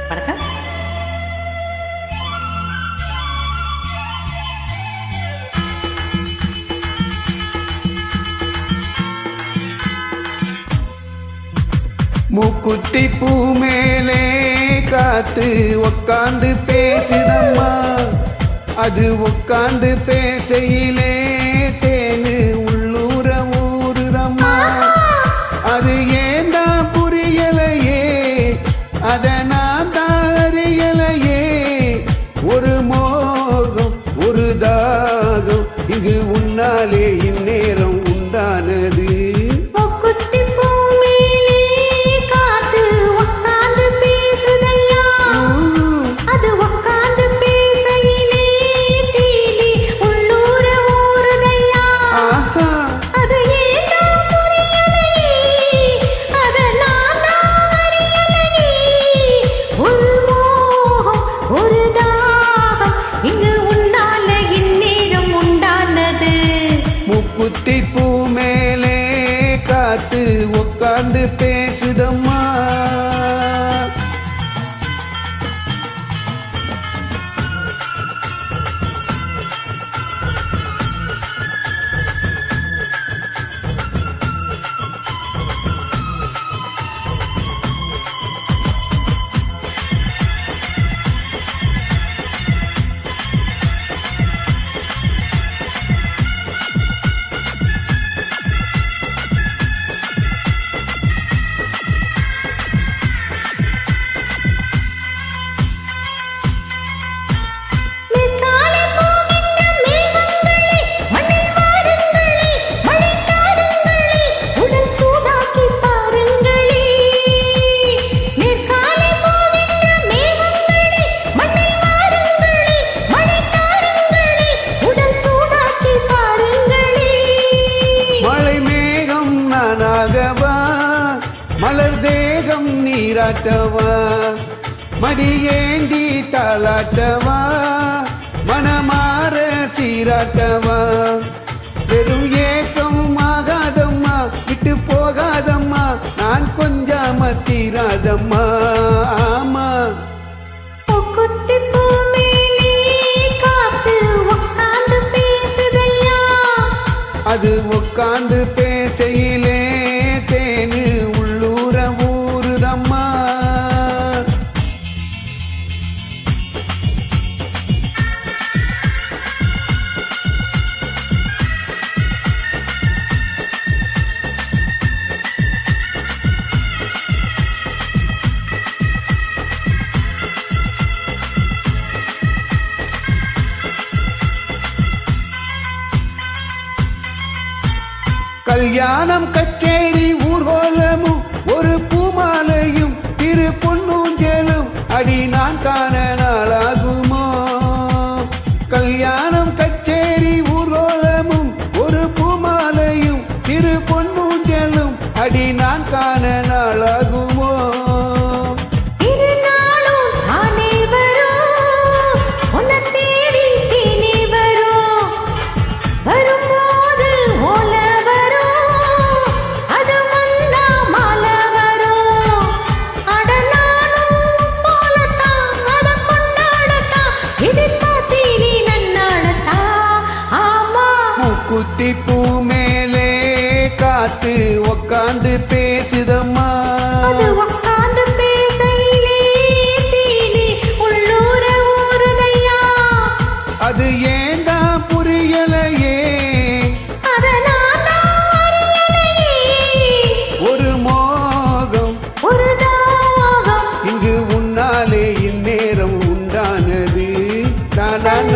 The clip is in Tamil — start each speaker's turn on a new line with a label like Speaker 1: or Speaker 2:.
Speaker 1: வணக்கம்.
Speaker 2: மூக்குத்தி பூ மேலே காத்து உக்காந்து பேசுதம்மா, அது உக்காந்து பேசையிலே தேனு உள்ளூர ஊறுதம்மா. அது ஏந்தா புரியலையே, அத நான் தான் அறியலையே. ஒரு மோகம் ஒரு தாகம் இங்கு உன்னாலே இந்நேரம் உண்டானது. குத்தி பூ மேலே காத்து உக்காந்து பேசுதம்மா. மலர் தேகம் நீராட்டவா, மடியேந்தி தாளாட்டவா, மனமாற சீராட்டவா. வெறும் ஏக்கம் ஆகாதம்மா, விட்டு போகாதம்மா, நான் கொஞ்சாம தீராதம்மா. ஆமா அது உக்காந்து பேசையிலே தேனு உள்ளூர ஊறுதம்மா. கல்யாணம் கச்சேரி ஊர்வலமும் ஒரு பூமாலையும் திரு பொன்னூஞ்சலும் அடி நான் காண நாளாகுமோ. கல்யாணம் கச்சேரி ஊர்வலமும் ஒரு பூமாலையும் திரு பொன்னூஞ்சலும் அடி நான் காண நாளாகுமோ. குத்தி பூ மேலே காத்து உக்காந்து பேசுதம்மா,
Speaker 1: அது உக்காந்து பேசையிலே தீனி உள்ளூர ஊறுதையா.
Speaker 2: அது ஏந்தா புரியலையே,
Speaker 1: அத நான் அறியலையே.
Speaker 2: ஒரு மோகம்
Speaker 1: ஒரு தாகம்
Speaker 2: இங்கு உன்னாலே இந்நேரம் உண்டானது. நான்